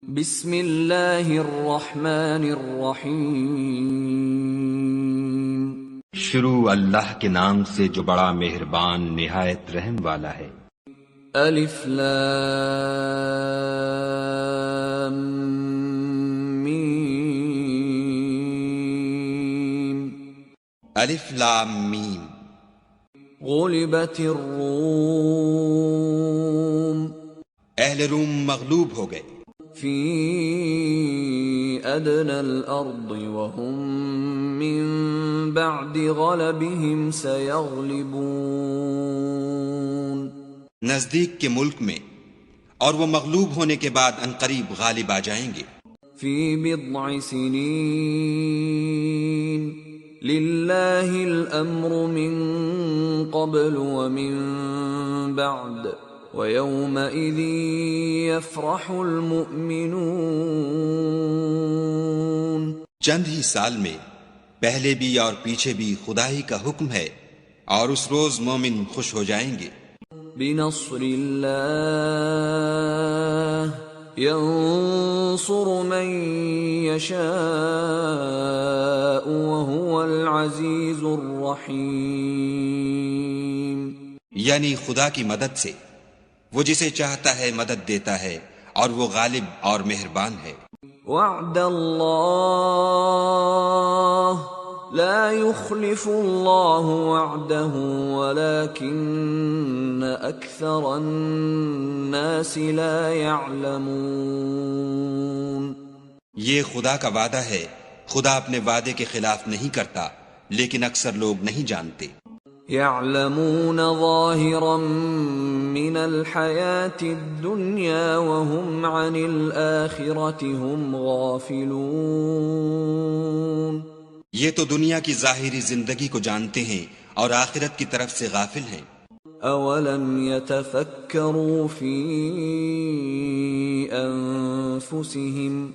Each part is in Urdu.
بسم اللہ الرحمن الرحیم۔ شروع اللہ کے نام سے جو بڑا مہربان نہایت رحم والا ہے۔ الف لام میم۔ الف لام میم۔ غلبت الروم۔ اہل روم مغلوب ہو گئے۔ فی ادنی الارض وهم من بعد غلبهم سیغلبون۔ نزدیک کے ملک میں، اور وہ مغلوب ہونے کے بعد عنقریب غالب آ جائیں گے۔ فی بضع سنین للہ الامر من قبل ومن بعد وَيَوْمَئِذٍ يَفْرَحُ الْمُؤْمِنُونَ۔ چند ہی سال میں، پہلے بھی اور پیچھے بھی خدا ہی کا حکم ہے، اور اس روز مومن خوش ہو جائیں گے۔ بِنَصْرِ اللَّهِ يَنصُرُ مَن يَشَاءُ وَهُوَ الْعَزِيزُ الرَّحِيمُ۔ یعنی خدا کی مدد سے، وہ جسے چاہتا ہے مدد دیتا ہے، اور وہ غالب اور مہربان ہے۔ وعد اللہ لا يخلف اللہ وعده ولكن اکثر الناس لا يعلمون۔ یہ خدا کا وعدہ ہے، خدا اپنے وعدے کے خلاف نہیں کرتا، لیکن اکثر لوگ نہیں جانتے۔ يعلمون ظاہرا من الحیاة الدنیا وهم عن الآخرة هم غافلون۔ یہ تو دنیا کی ظاہری زندگی کو جانتے ہیں اور آخرت کی طرف سے غافل ہیں۔ اولم يتفکروا فی انفسهم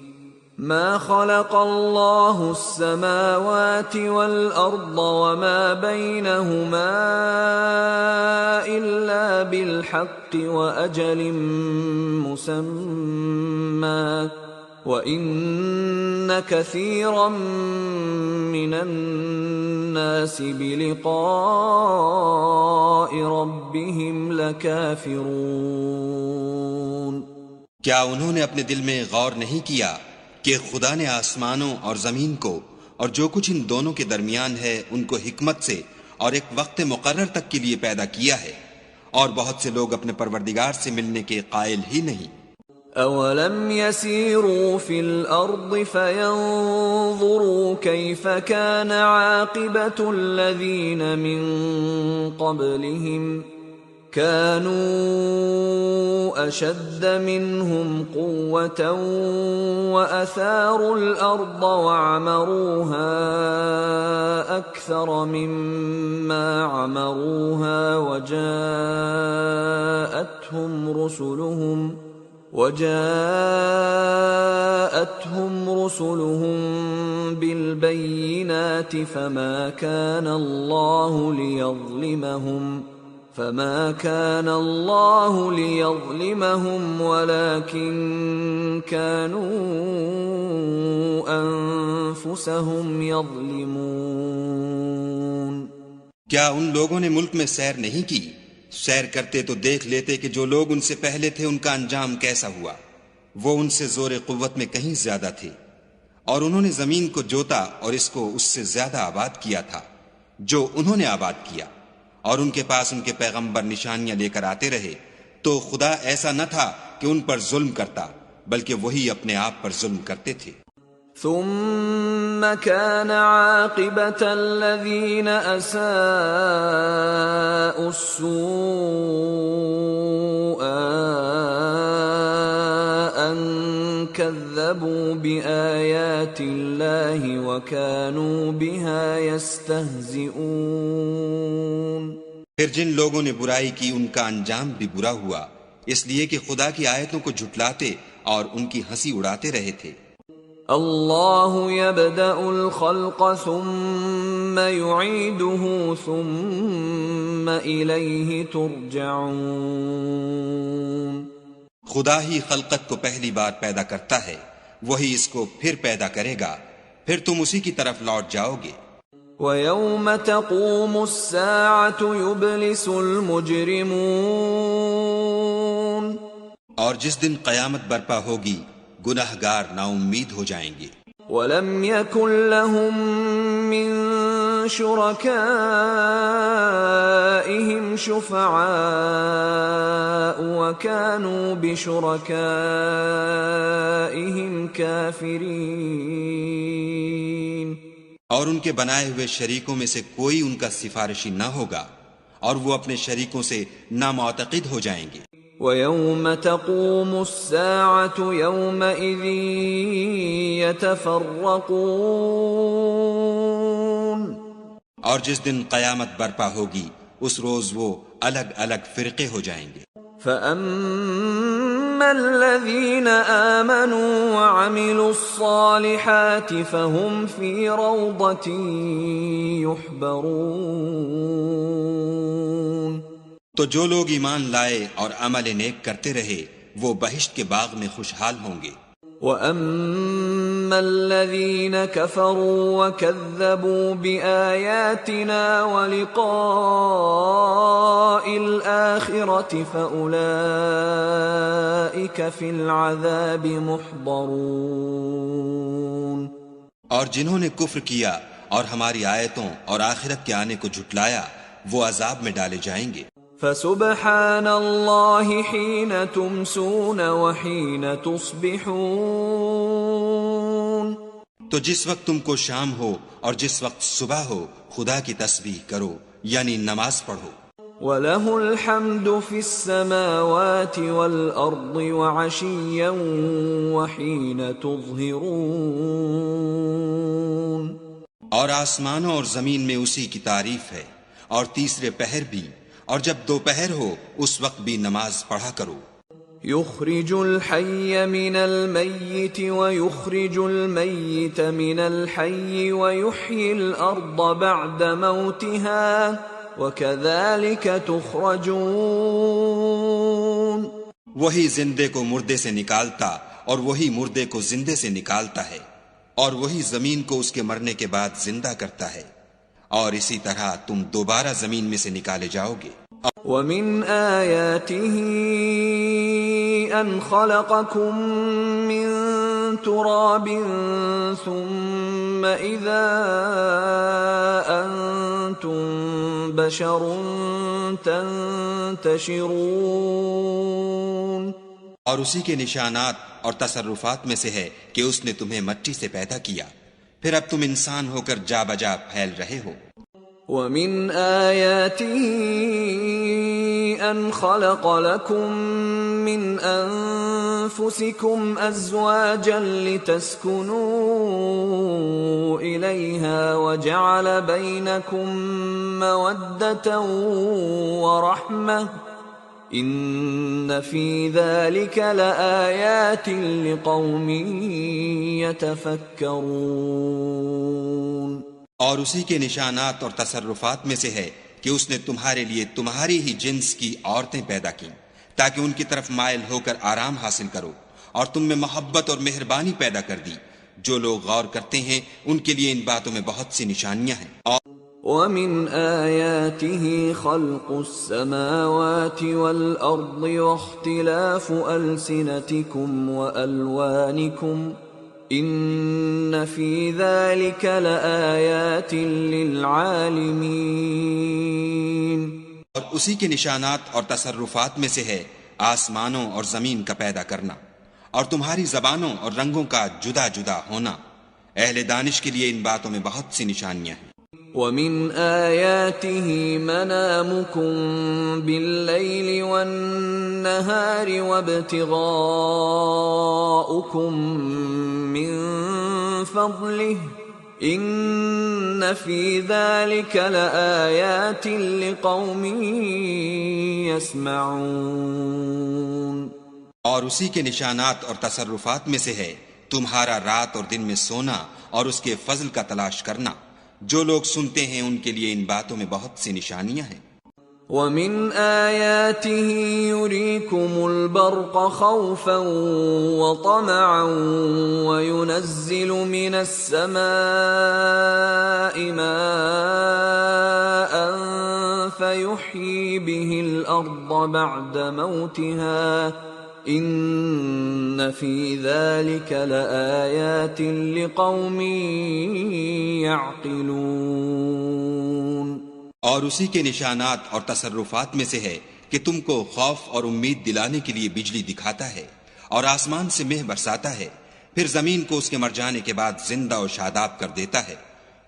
ما خلق الله السماوات والأرض وما بينهما إلا بالحق وأجل مسمى وإن كثيرا من الناس بلقاء ربهم لكافرون۔ کیا انہوں نے اپنے دل میں غور نہیں کیا کہ خدا نے آسمانوں اور زمین کو اور جو کچھ ان دونوں کے درمیان ہے ان کو حکمت سے اور ایک وقت مقرر تک کے لیے پیدا کیا ہے، اور بہت سے لوگ اپنے پروردگار سے ملنے کے قائل ہی نہیں۔ اولم يسيروا في الارض فينظروا كيف كان عاقبة الذين من قبلهم كانوا اشد منهم قوة واثاروا الارض وعمروها اكثر مما عمروها وجاءتهم رسلهم بالبينات فما كان الله ليظلمهم ولكن كانوا أنفسهم يظلمون۔ کیا ان لوگوں نے ملک میں سیر نہیں کی؟ سیر کرتے تو دیکھ لیتے کہ جو لوگ ان سے پہلے تھے ان کا انجام کیسا ہوا۔ وہ ان سے زور قوت میں کہیں زیادہ تھے، اور انہوں نے زمین کو جوتا اور اس کو اس سے زیادہ آباد کیا تھا جو انہوں نے آباد کیا، اور ان کے پاس ان کے پیغمبر نشانیاں لے کر آتے رہے، تو خدا ایسا نہ تھا کہ ان پر ظلم کرتا، بلکہ وہی اپنے آپ پر ظلم کرتے تھے۔ ثم كان عاقبة الذين أساءوا السوء أن كذبوا بآيات الله وكانوا بها يستهزئون۔ پھر جن لوگوں نے برائی کی ان کا انجام بھی برا ہوا، اس لیے کہ خدا کی آیتوں کو جھٹلاتے اور ان کی ہنسی اڑاتے رہے تھے۔ اللہ یبدأ الخلق ثم یعیدہ ثم الیہ ترجعون۔ خدا ہی خلقت کو پہلی بار پیدا کرتا ہے، وہی اس کو پھر پیدا کرے گا، پھر تم اسی کی طرف لوٹ جاؤ گے۔ وَيَوْمَ تَقُومُ السَّاعَةُ يُبْلِسُ الْمُجْرِمُونَ، اور جس دن قیامت برپا ہوگی گناہگار نا امید ہو جائیں گے۔ وَلَمْ يَكُنْ لَهُم مِّن شُرَكَائِهِمْ شُفَعَاءُ وَكَانُوا بِشُرَكَائِهِمْ كَافِرِينَ، اور ان کے بنائے ہوئے شریکوں میں سے کوئی ان کا سفارشی نہ ہوگا، اور وہ اپنے شریکوں سے نامعتقد ہو جائیں گے۔ وَيَوْمَ تَقُومُ السَّاعَةُ يَوْمَئِذٍ يَتَفَرَّقُونَ، اور جس دن قیامت برپا ہوگی اس روز وہ الگ الگ فرقے ہو جائیں گے۔ فَأَمَّا الَّذِينَ آمَنُوا وَعَمِلُوا الصَّالِحَاتِ فَهُمْ فِي رَوْضَةٍ يُحْبَرُونَ، تو جو لوگ ایمان لائے اور عمل نیک کرتے رہے وہ بہشت کے باغ میں خوشحال ہوں گے۔ وَأَمَّا الَّذِينَ كَفَرُوا وَكَذَّبُوا بِآيَاتِنَا وَلِقَاءِ الْآخِرَةِ فَأُولَئِكَ فِي الْعَذَابِ مُحْضَرُونَ، اور جنہوں نے کفر کیا اور ہماری آیتوں اور آخرت کے آنے کو جھٹلایا وہ عذاب میں ڈالے جائیں گے۔ فَسُبْحَانَ اللَّهِ حِينَ تُمْسُونَ وَحِينَ تُصْبِحُونَ، تو جس وقت تم کو شام ہو اور جس وقت صبح ہو خدا کی تسبیح کرو، یعنی نماز پڑھو۔ وَلَهُ الْحَمْدُ فِي السَّمَاوَاتِ وَالْأَرْضِ وَعَشِيًّا وَحِينَ تُظْهِرُونَ، اور آسمانوں اور زمین میں اسی کی تعریف ہے، اور تیسرے پہر بھی، اور جب دوپہر ہو اس وقت بھی نماز پڑھا کرو۔ يُخْرِجُ الْحَيَّ مِنَ الْمَيِّتِ وَيُخْرِجُ الْمَيِّتَ مِنَ الْحَيِّ وَيُحْيِي الْأَرْضَ بَعْدَ مَوْتِهَا وَكَذَلِكَ تُخْرَجُونَ، وہی زندے کو مردے سے نکالتا اور وہی مردے کو زندے سے نکالتا ہے، اور وہی زمین کو اس کے مرنے کے بعد زندہ کرتا ہے، اور اسی طرح تم دوبارہ زمین میں سے نکالے جاؤ گے۔ وَمِنْ آيَاتِهِ أَنْ خَلَقَكُم مِّن تُرَابٍ ثُمَّ إِذَا أَنْتُمْ بَشَرٌ تَنْتَشِرُونَ، اور اسی کے نشانات اور تصرفات میں سے ہے کہ اس نے تمہیں مٹی سے پیدا کیا، پھر اب تم انسان ہو کر جا بجا پھیل رہے ہو۔ وَمِنْ آيَاتِهِ أَنْ خَلَقَ لَكُم مِّنْ أَنفُسِكُمْ أَزْوَاجًا لِتَسْكُنُوا إِلَيْهَا وَجَعَلَ بَيْنَكُم مَّوَدَّةً وَرَحْمَةً إِنَّ فِي ذَلِكَ لَآيَاتٍ لِقَوْمٍ يَتَفَكَّرُونَ، اور اسی کے نشانات اور تصرفات میں سے ہے کہ اس نے تمہارے لیے تمہاری ہی جنس کی عورتیں پیدا کی تاکہ ان کی طرف مائل ہو کر آرام حاصل کرو، اور تم میں محبت اور مہربانی پیدا کر دی۔ جو لوگ غور کرتے ہیں ان کے لیے ان باتوں میں بہت سی نشانیاں ہیں۔ وَمِنْ آيَاتِهِ خَلْقُ السَّمَاوَاتِ وَالْأَرْضِ وَاخْتِلَافُ أَلْسِنَتِكُمْ وَأَلْوَانِكُمْ إِنَّ فِي ذَلِكَ لَآيَاتٍ لِلْعَالِمِينَ، اور اسی کے نشانات اور تصرفات میں سے ہے آسمانوں اور زمین کا پیدا کرنا، اور تمہاری زبانوں اور رنگوں کا جدا جدا ہونا۔ اہل دانش کے لیے ان باتوں میں بہت سی نشانیاں ہیں۔ وَمِنْ آيَاتِهِ مَنَامُكُمْ بِاللَّيْلِ وَالنَّهَارِ وَابْتِغَاؤُكُمْ مِنْ فَضْلِهِ إِنَّ فِي ذَلِكَ لَآيَاتٍ لِقَوْمٍ يَسْمَعُونَ، اور اسی کے نشانات اور تصرفات میں سے ہے تمہارا رات اور دن میں سونا اور اس کے فضل کا تلاش کرنا۔ جو لوگ سنتے ہیں ان کے لیے ان باتوں میں بہت سی نشانیاں ہیں۔ وَمِنْ آيَاتِهِ يُرِيكُمُ الْبَرْقَ خَوْفًا وَطَمَعًا وَيُنَزِّلُ مِنَ السَّمَاءِ مَاءً فَيُحْيِي بِهِ الْأَرْضَ بَعْدَ مَوْتِهَا إِنَّ فِي ذَلِكَ لَآيَاتٍ لِقَوْمٍ يَعْقِلُونَ۔ اور اسی کے نشانات اور تصرفات میں سے ہے کہ تم کو خوف اور امید دلانے کے لیے بجلی دکھاتا ہے اور آسمان سے مہ برساتا ہے، پھر زمین کو اس کے مر جانے کے بعد زندہ و شاداب کر دیتا ہے۔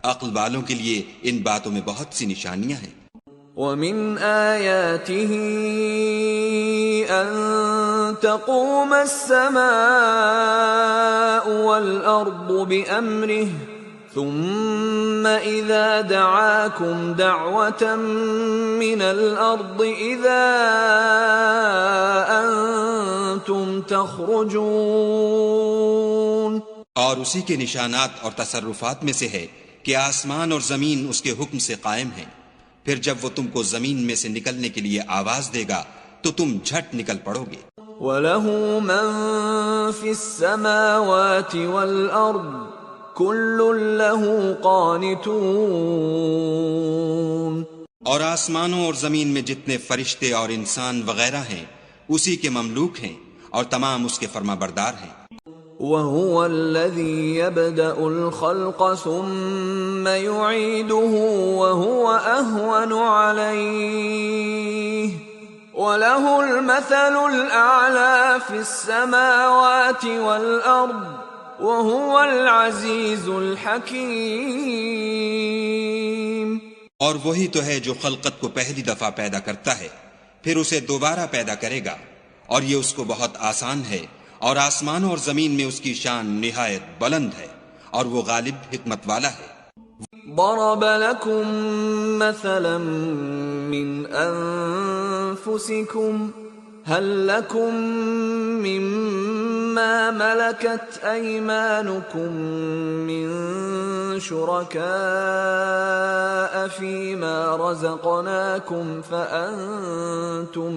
عقل والوں کے لیے ان باتوں میں بہت سی نشانیاں ہیں۔ وَمِنْ آيَاتِهِ أَن تَقُومَ السَّمَاءُ وَالْأَرْضُ بِأَمْرِهِ ثُمَّ إِذَا دَعَاكُمْ دَعْوَةً مِّنَ الْأَرْضِ إِذَا أَنْتُمْ تَخْرُجُونَ۔ اور اسی کے نشانات اور تصرفات میں سے ہے کہ آسمان اور زمین اس کے حکم سے قائم ہیں، پھر جب وہ تم کو زمین میں سے نکلنے کے لیے آواز دے گا تو تم جھٹ نکل پڑو گے۔ وَلَهُ مَن فِي السَّمَاوَاتِ وَالْأَرْضِ كُلٌّ لَّهُ قَانِتُونَ۔ اور آسمانوں اور زمین میں جتنے فرشتے اور انسان وغیرہ ہیں اسی کے مملوک ہیں اور تمام اس کے فرما بردار ہیں۔ وَهُوَ الَّذِي يَبْدَأُ الْخَلْقَ ثُمَّ يُعِيدُهُ وَهُوَ أَهْوَنُ عَلَيْهِ وَلَهُ الْمَثَلُ الْأَعْلَى فِي السَّمَاوَاتِ وَالْأَرْضِ وَهُوَ الْعَزِيزُ الْحَكِيمُ۔ اور وہی تو ہے جو خلقت کو پہلی دفعہ پیدا کرتا ہے پھر اسے دوبارہ پیدا کرے گا، اور یہ اس کو بہت آسان ہے، اور آسمانوں اور زمین میں اس کی شان نہایت بلند ہے، اور وہ غالب حکمت والا ہے۔ ضرب لكم مثلا من أنفسكم هل لكم مما ملكت أيمانكم من شركاء فيما رزقناكم فأنتم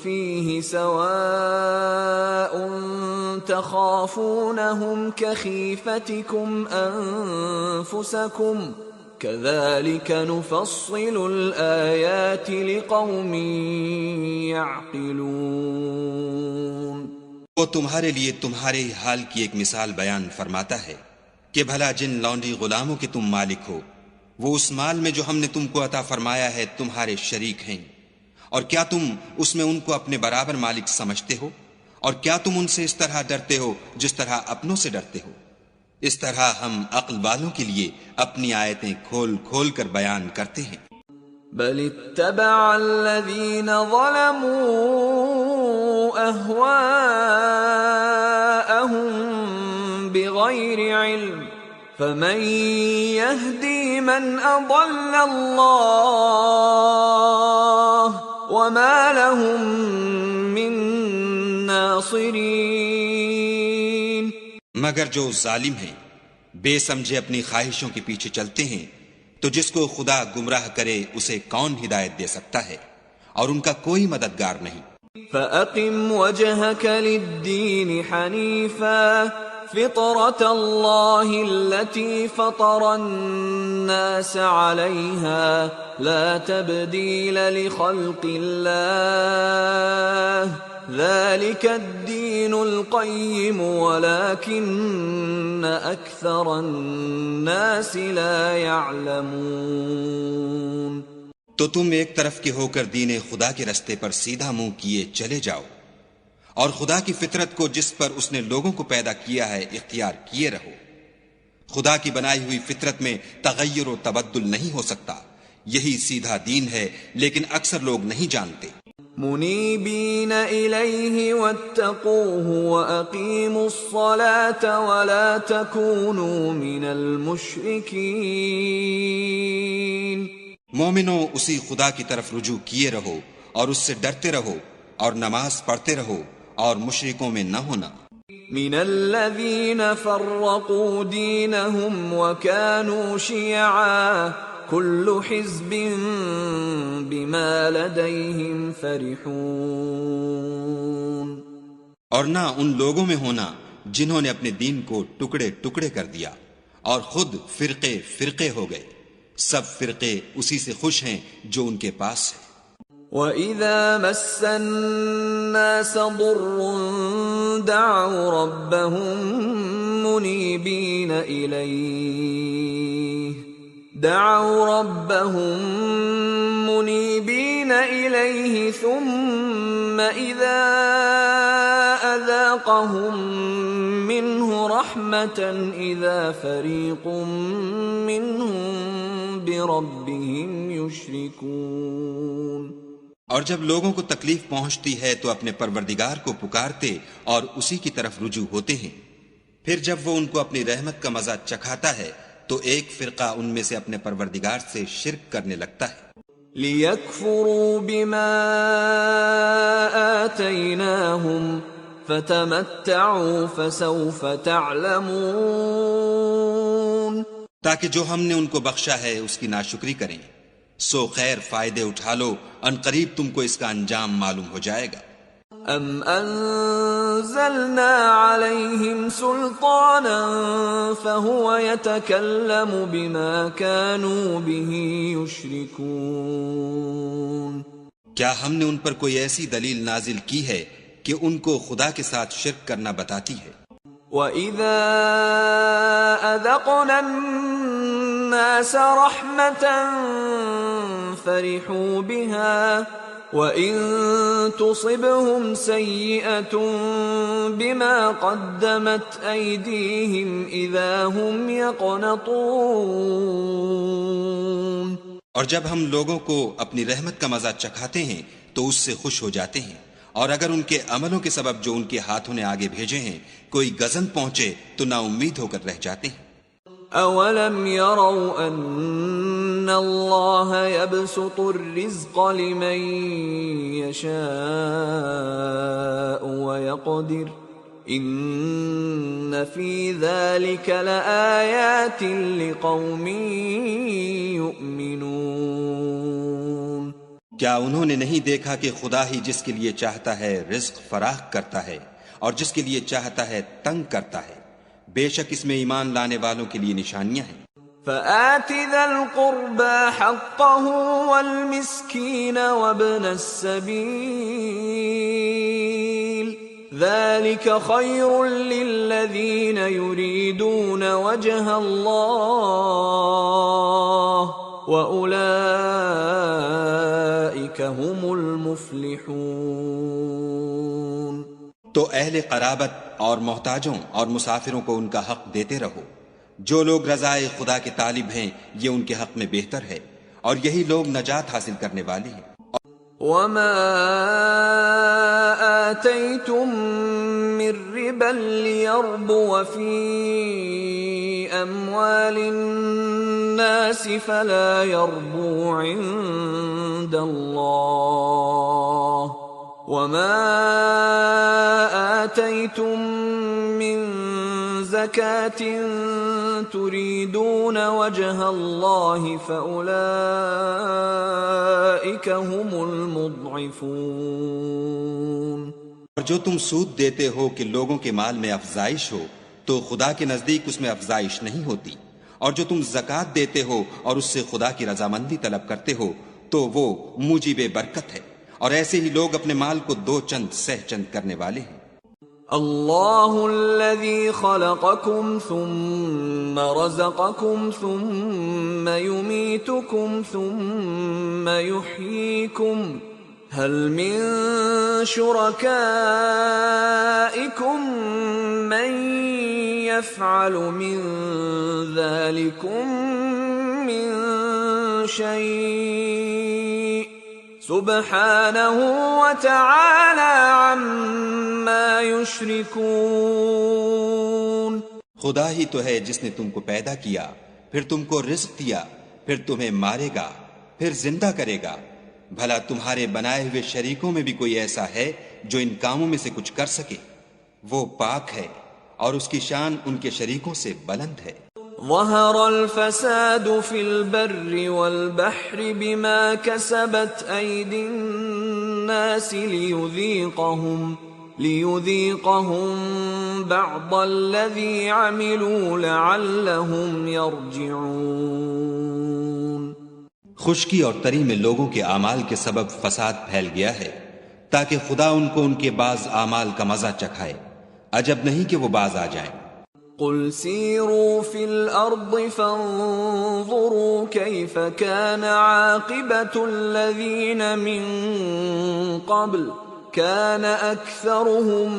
فيه سواء تخافونهم كخيفتكم أنفسكم كذلك نفصل الآيات لقوم يعقلون۔ وہ تمہارے لیے تمہارے حال کی ایک مثال بیان فرماتا ہے کہ بھلا جن لونڈی غلاموں کے تم مالک ہو وہ اس مال میں جو ہم نے تم کو عطا فرمایا ہے تمہارے شریک ہیں، اور کیا تم اس میں ان کو اپنے برابر مالک سمجھتے ہو؟ اور کیا تم ان سے اس طرح ڈرتے ہو جس طرح اپنوں سے ڈرتے ہو؟ اس طرح ہم عقل والوں کے لیے اپنی آیتیں کھول کھول کر بیان کرتے ہیں۔ بل اتبع الذين ظلموا أهواءهم بغير علم فمن يهدي من أضل الله وما لهم من ناصرين۔ مگر جو ظالم ہیں بے سمجھے اپنی خواہشوں کے پیچھے چلتے ہیں تو جس کو خدا گمراہ کرے اسے کون ہدایت دے سکتا ہے، اور ان کا کوئی مددگار نہیں۔ فَأَقِمْ وَجْهَكَ لِلدِّينِ حَنِيفًا فِطْرَةَ اللَّهِ الَّتِي فَطَرَ النَّاسَ عَلَيْهَا لَا تَبْدِيلَ لِخَلْقِ اللَّهِ ذَلِكَ الدِّينُ الْقَيِّمُ وَلَكِنَّ أَكْثَرَ النَّاسِ لَا يَعْلَمُونَ۔ تو تم ایک طرف کے ہو کر دین خدا کے رستے پر سیدھا منہ کیے چلے جاؤ، اور خدا کی فطرت کو جس پر اس نے لوگوں کو پیدا کیا ہے اختیار کیے رہو۔ خدا کی بنائی ہوئی فطرت میں تغیر و تبدل نہیں ہو سکتا، یہی سیدھا دین ہے، لیکن اکثر لوگ نہیں جانتے۔ منیبین الیہ واتقوہ واقیموا الصلاة ولا تکونوا من المشرکین۔ مومنوں اسی خدا کی طرف رجوع کیے رہو اور اس سے ڈرتے رہو اور نماز پڑھتے رہو اور مشرکوں میں نہ ہونا۔ من الذين فرقوا دينهم وكانوا شيعا كل حزب بما لديهم فرحون. اور نہ ان لوگوں میں ہونا جنہوں نے اپنے دین کو ٹکڑے ٹکڑے کر دیا اور خود فرقے فرقے ہو گئے. سب فرقے اسی سے خوش ہیں جو ان کے پاس ہے. وَإِذَا مَسَّ النَّاسَ ضُرٌّ دَعَوْا رَبَّهُم مُنِيبِينَ إِلَيْهِ ثُمَّ إِذَا أَذَاقَهُم مِّنْهُ رَحْمَةً إِذَا فَرِيقٌ مِّنْهُم بِرَبِّهِمْ يُشْرِكُونَ. اور جب لوگوں کو تکلیف پہنچتی ہے تو اپنے پروردگار کو پکارتے اور اسی کی طرف رجوع ہوتے ہیں. پھر جب وہ ان کو اپنی رحمت کا مزہ چکھاتا ہے تو ایک فرقہ ان میں سے اپنے پروردگار سے شرک کرنے لگتا ہے. لِيَكْفُرُوا بِمَا آتَيْنَاهُمْ فَتَمَتَّعُوا فَسَوْفَ تَعْلَمُونَ. تاکہ جو ہم نے ان کو بخشا ہے اس کی ناشکری کریں. سو خیر فائدے اٹھا لو، ان قریب تم کو اس کا انجام معلوم ہو جائے گا. ام انزلنا علیہم سلطانا فہو یتکلم بما كانوا به یشرکون. کیا ہم نے ان پر کوئی ایسی دلیل نازل کی ہے کہ ان کو خدا کے ساتھ شرک کرنا بتاتی ہے؟ وَإِذَا أَذَقْنَا النَّاسَ رَحْمَةً فَرِحُوا بِهَا وَإِن تُصِبْهُمْ سَيِّئَةٌ بِمَا قَدَّمَتْ أَيْدِيهِمْ إِذَا هُمْ يَقْنَطُونَ. اور جب ہم لوگوں کو اپنی رحمت کا مزہ چکھاتے ہیں تو اس سے خوش ہو جاتے ہیں، اور اگر ان کے عملوں کے سبب جو ان کے ہاتھوں نے آگے بھیجے ہیں کوئی غضب پہنچے تو نا امید ہو کر رہ جاتے ہیں. اولم يروا ان اللہ يبسط الرزق لمن يشاء ويقدر ان في ذلك لآیات لقوم یؤمنون. کیا انہوں نے نہیں دیکھا کہ خدا ہی جس کے لیے چاہتا ہے رزق فراخ کرتا ہے اور جس کے لیے چاہتا ہے تنگ کرتا ہے؟ بے شک اس میں ایمان لانے والوں کے لیے نشانیاں ہیں. فآت ذا القربى حقه والمسكين وابن السبيل ذلك خير للذين يريدون وجه الله وأولئك هم المفلحون. تو اہل قرابت اور محتاجوں اور مسافروں کو ان کا حق دیتے رہو. جو لوگ رضائے خدا کے طالب ہیں یہ ان کے حق میں بہتر ہے، اور یہی لوگ نجات حاصل کرنے والے ہیں. وما آتيتم من ربا ليربو في أموال الناس فلا يربو عند الله وما آتيتم من زكاة تريدون وجه الله فأولئك هم المضعفون. اور جو تم سود دیتے ہو کہ لوگوں کے مال میں افزائش ہو تو خدا کے نزدیک اس میں افزائش نہیں ہوتی، اور جو تم زکوٰۃ دیتے ہو اور اس سے خدا کی رضامندی طلب کرتے ہو تو وہ موجب برکت ہے، اور ایسے ہی لوگ اپنے مال کو دو چند سہ چند کرنے والے ہیں. اللہ الذي خلقكم ثم رزقكم ثم يميتكم ثم يحييكم هل من شركائكم من يفعل من ذلكم من شيء سبحانه وتعالى عما يشركون. خدا ہی تو ہے جس نے تم کو پیدا کیا، پھر تم کو رزق دیا، پھر تمہیں مارے گا، پھر زندہ کرے گا. بھلا تمہارے بنائے ہوئے شریکوں میں بھی کوئی ایسا ہے جو ان کاموں میں سے کچھ کر سکے؟ وہ پاک ہے اور اس کی شان ان کے شریکوں سے بلند ہے۔ ظهر الفساد في البر والبحر بما كسبت أيدي الناس ليذيقهم بعض الذي عملوا لعلهم يرجعون۔ خشکی اور تری میں لوگوں کے اعمال کے سبب فساد پھیل گیا ہے تاکہ خدا ان کو ان کے بعض اعمال کا مزہ چکھائے، عجب نہیں کہ وہ باز آ جائیں۔ قل سیروا فی الارض فانظروا کیف کان عاقبۃ الذین من قبل کان اکثرهم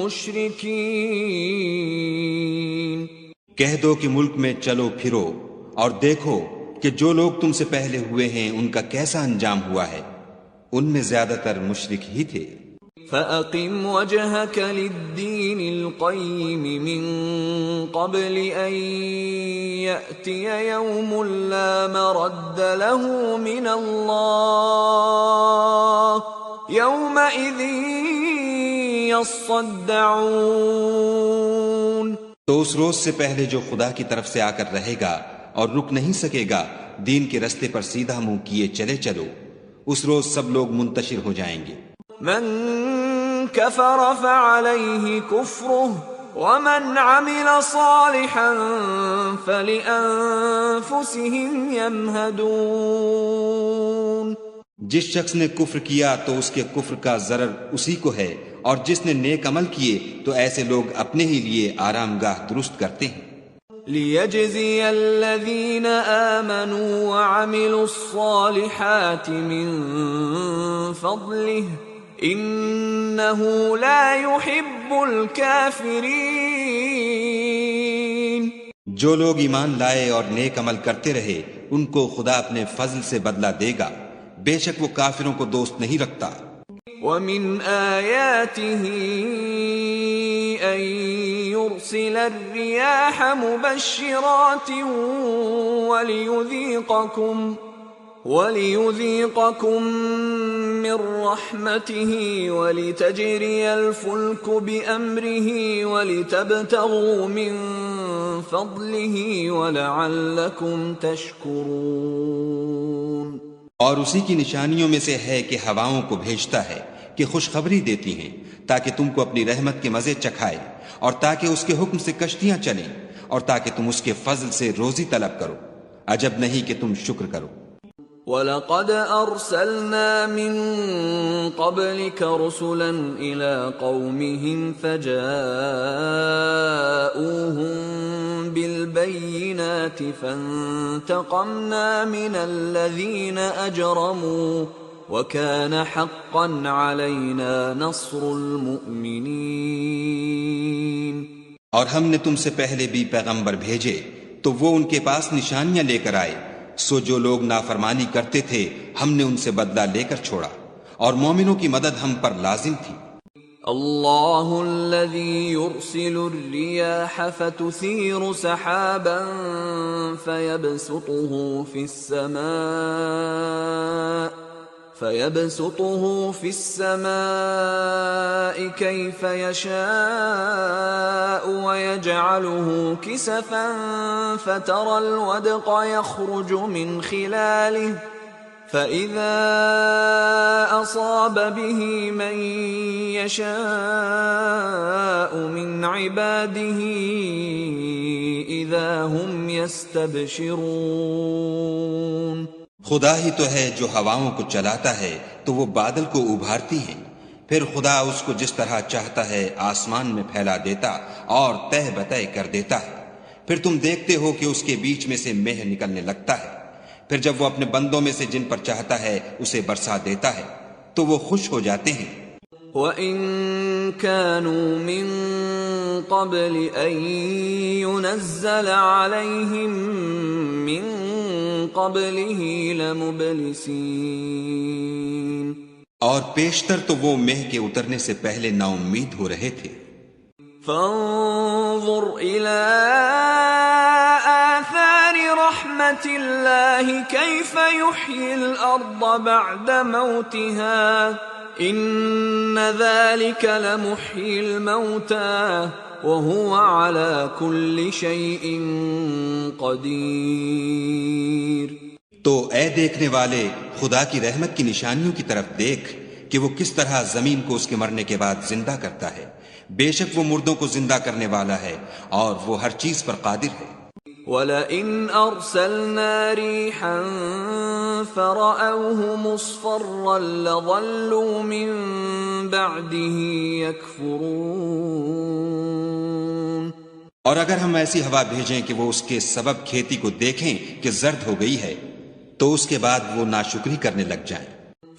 مشرکین۔ کہہ دو کہ ملک میں چلو پھرو اور دیکھو کہ جو لوگ تم سے پہلے ہوئے ہیں ان کا کیسا انجام ہوا ہے، ان میں زیادہ تر مشرک ہی تھے۔ فَأَقِمْ وَجْهَكَ لِلدِّينِ الْقَيِّمِ مِنْ قَبْلِ أَنْ يَأْتِيَ يَوْمٌ لَا مَرَدَّ لَهُ مِنَ اللَّهِ يَوْمَئِذٍ يَصَّدَّعُونَ۔ تو اس روز سے پہلے جو خدا کی طرف سے آ کر رہے گا اور رک نہیں سکے گا، دین کے رستے پر سیدھا منہ کیے چلے چلو، اس روز سب لوگ منتشر ہو جائیں گے۔ من كفر فعليه كفره ومن عمل صالحا فلأنفسهم يمهدون۔ جس شخص نے کفر کیا تو اس کے کفر کا ضرر اسی کو ہے، اور جس نے نیک عمل کیے تو ایسے لوگ اپنے ہی لیے آرام گاہ درست کرتے ہیں۔ لِيَجْزِيَ الَّذِينَ آمَنُوا وَعَمِلُوا الصَّالِحَاتِ مِن فَضْلِهِ انہو لا يحب الکافرین۔ جو لوگ ایمان لائے اور نیک عمل کرتے رہے ان کو خدا اپنے فضل سے بدلہ دے گا، بے شک وہ کافروں کو دوست نہیں رکھتا۔ وَمِنْ آيَاتِهِ أَن يُرْسِلَ الرِّيَاحَ مُبَشِّرَاتٍ وَلِيُذِيقَكُم مِّن رَّحْمَتِهِ وَلِتَجْرِيَ الْفُلْكُ بِأَمْرِهِ وَلِتَبْتَغُوا مِن فَضْلِهِ وَلَعَلَّكُمْ تَشْكُرُونَ۔ اور اسی کی نشانیوں میں سے ہے کہ ہواؤں کو بھیجتا ہے کہ خوشخبری دیتی ہیں تاکہ تم کو اپنی رحمت کے مزے چکھائے، اور تاکہ اس کے حکم سے کشتیاں چلیں، اور تاکہ تم اس کے فضل سے روزی طلب کرو، عجب نہیں کہ تم شکر کرو۔ وَلَقَدْ أَرْسَلْنَا مِن قَبْلِكَ رُسُلًا إِلَىٰ قَوْمِهِمْ فَجَاءُوهُم بِالْبَيِّنَاتِ فَانتَقَمْنَا مِنَ الَّذِينَ أَجْرَمُوا وَكَانَ حَقًّا عَلَيْنَا نَصْرُ الْمُؤْمِنِينَ۔ اور ہم نے تم سے پہلے بھی پیغمبر بھیجے تو وہ ان کے پاس نشانیاں لے کر آئے، سو جو لوگ نافرمانی کرتے تھے ہم نے ان سے بدلہ لے کر چھوڑا، اور مومنوں کی مدد ہم پر لازم تھی۔ اللہ الذی یرسل الریاح فتثیر سحابا فيبسطه في السماء كيف يشاء ويجعله كسفا فترى الودق يخرج من خلاله فإذا أصاب به من يشاء من عباده إذا هم يستبشرون۔ خدا ہی تو ہے جو ہواؤں کو چلاتا ہے تو وہ بادل کو ابھارتی ہیں، پھر خدا اس کو جس طرح چاہتا ہے آسمان میں پھیلا دیتا اور تہ بتہ کر دیتا ہے، پھر تم دیکھتے ہو کہ اس کے بیچ میں سے مہ نکلنے لگتا ہے، پھر جب وہ اپنے بندوں میں سے جن پر چاہتا ہے اسے برسا دیتا ہے تو وہ خوش ہو جاتے ہیں۔ وَإِن كَانُوا مِن قَبْلِ أَن يُنَزَّلَ عَلَيْهِم مِّن قَبْلِهِ لَمُبْلِسِينَ۔ اور پیشتر تو وہ مہ کے اترنے سے پہلے نا امید ہو رہے تھے۔ فانظر إلى آثار رحمة الله كيف يحيي الأرض بعد موتها إن ذلك لمحيي الموتى وهو على كل شيء قدير. تو اے دیکھنے والے، خدا کی رحمت کی نشانیوں کی طرف دیکھ کہ وہ کس طرح زمین کو اس کے مرنے کے بعد زندہ کرتا ہے. بے شک وہ مردوں کو زندہ کرنے والا ہے اور وہ ہر چیز پر قادر ہے. وَلَئِنْ أَرْسَلْنَا رِيحًا فَرَأَوْهُ مُصْفَرًّا لَظَلُّوا مِنْ بَعْدِهِ يَكْفُرُونَ. اور اگر ہم ایسی ہوا بھیجیں کہ وہ اس کے سبب کھیتی کو دیکھیں کہ زرد ہو گئی ہے تو اس کے بعد وہ ناشکری کرنے لگ جائیں.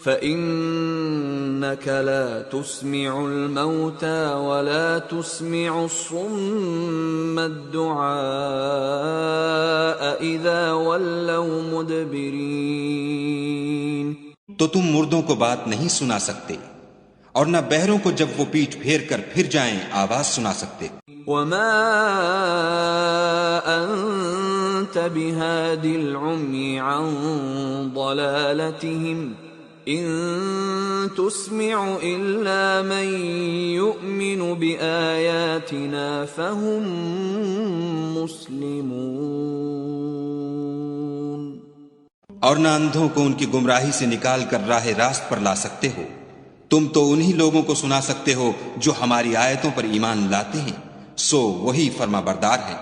فَإِنَّكَ لَا تُسْمِعُ الْمَوْتَى وَلَا تُسْمِعُ الصُّمَّ الدُّعَاءَ إِذَا وَلَّوْا مُدْبِرِينَ. تو تم مردوں کو بات نہیں سنا سکتے اور نہ بہروں کو جب وہ پیٹھ پھیر کر پھر جائیں آواز سنا سکتے. وَمَا أَنْتَ بِهَادِ الْعُمْيِ عَنْ ضَلَالَتِهِمْ إِن تُسْمِعُ إِلَّا مَن يُؤْمِنُ بِآيَاتِنَا فَهُمْ مُسْلِمُونَ. اور نہ اندھوں کو ان کی گمراہی سے نکال کر راہ راست پر لا سکتے ہو. تم تو انہی لوگوں کو سنا سکتے ہو جو ہماری آیتوں پر ایمان لاتے ہیں، سو وہی فرما بردار ہیں.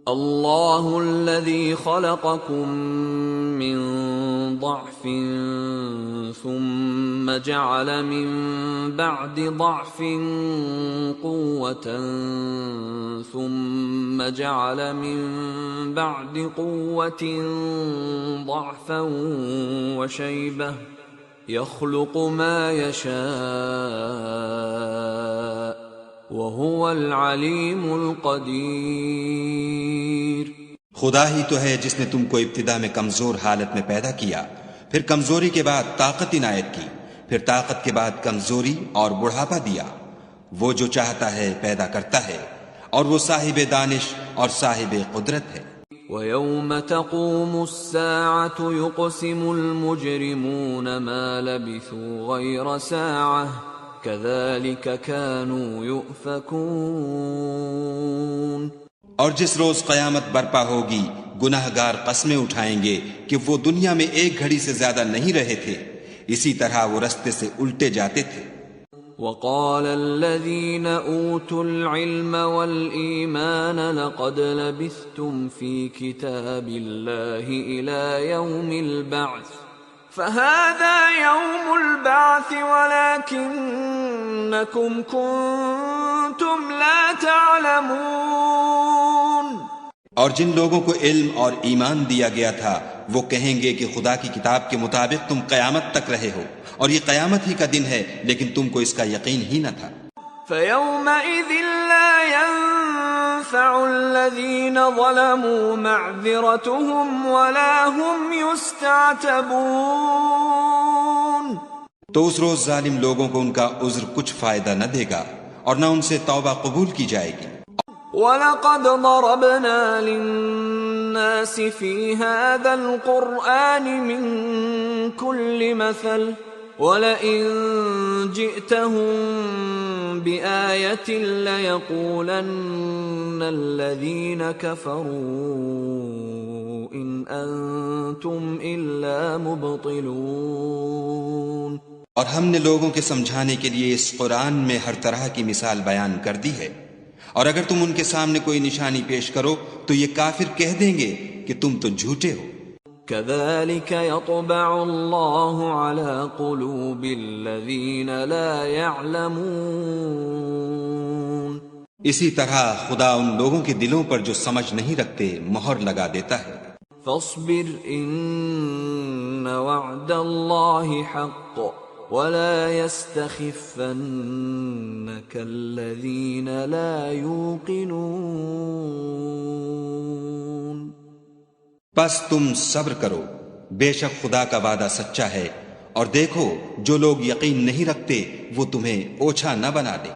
اللہ الذی خلقکم من ضعف ثم جعل من بعد ضعف قوة ثم جعل من بعد قوة ضعفا وشیبة يخلق ما يشاء وَهُوَ الْعَلِيمُ الْقَدِيرُ. خدا ہی تو ہے جس نے تم کو ابتدا میں کمزور حالت میں پیدا کیا، پھر کمزوری کے بعد طاقت عنایت کی، پھر طاقت کے بعد کمزوری اور بڑھاپا دیا. وہ جو چاہتا ہے پیدا کرتا ہے اور وہ صاحب دانش اور صاحب قدرت ہے. وَيَوْمَ تَقُومُ السَّاعَةُ يُقْسِمُ الْمُجْرِمُونَ مَا لَبِثُوا غَيْرَ سَاعَةٍ كَذَلِكَ كَانُوا يُؤْفَكُونَ. اور جس روز قیامت برپا ہوگی گناہگار قسمیں اٹھائیں گے کہ وہ دنیا میں ایک گھڑی سے زیادہ نہیں رہے تھے، اسی طرح وہ رستے سے الٹے جاتے تھے. وَقَالَ الَّذِينَ أُوتُوا الْعِلْمَ وَالْإِيمَانَ لَقَدْ لَبِثْتُمْ فِي كِتَابِ اللَّهِ إِلَى يَوْمِ الْبَعْثِ فَهَذَا يَوْمُ الْبَعْثِ وَلَكِنَّكُمْ كُنْتُمْ لَا تَعْلَمُونَ. اور جن لوگوں کو علم اور ایمان دیا گیا تھا وہ کہیں گے کہ خدا کی کتاب کے مطابق تم قیامت تک رہے ہو اور یہ قیامت ہی کا دن ہے، لیکن تم کو اس کا یقین ہی نہ تھا. فَيَوْمَئِذٍ لَا يَنفَعُ الَّذِينَ ظَلَمُوا مَعْذِرَتُهُمْ وَلَا هُمْ يُسْتَعْتَبُونَ. تو اس روز ظالم لوگوں کو ان کا عذر کچھ فائدہ نہ دے گا اور نہ ان سے توبہ قبول کی جائے گی. وَلَقَدْ ضَرَبْنَا لِلنَّاسِ فِي هَذَا الْقُرْآنِ مِنْ كُلِّ مَثَلٍ وَلَئِنْ جِئْتَهُمْ بِآيَةٍ لَيَقُولَنَّ الَّذِينَ كَفَرُوا إِنْ أَنْتُمْ إِلَّا مُبْطِلُونَ. اور ہم نے لوگوں کے سمجھانے کے لیے اس قرآن میں ہر طرح کی مثال بیان کر دی ہے، اور اگر تم ان کے سامنے کوئی نشانی پیش کرو تو یہ کافر کہہ دیں گے کہ تم تو جھوٹے ہو. كَذَلِكَ يَطْبَعُ اللَّهُ عَلَى قُلُوبِ الَّذِينَ لَا يَعْلَمُونَ. اسی طرح خدا ان لوگوں کے دلوں پر جو سمجھ نہیں رکھتے مہر لگا دیتا ہے. فَاصْبِرْ إِنَّ وَعْدَ اللَّهِ حَقٌّ وَلَا يَسْتَخِفَّنَّكَ الَّذِينَ لَا يُوقِنُونَ. پس تم صبر کرو، بے شک خدا کا وعدہ سچا ہے، اور دیکھو جو لوگ یقین نہیں رکھتے وہ تمہیں اوچھا نہ بنا دے.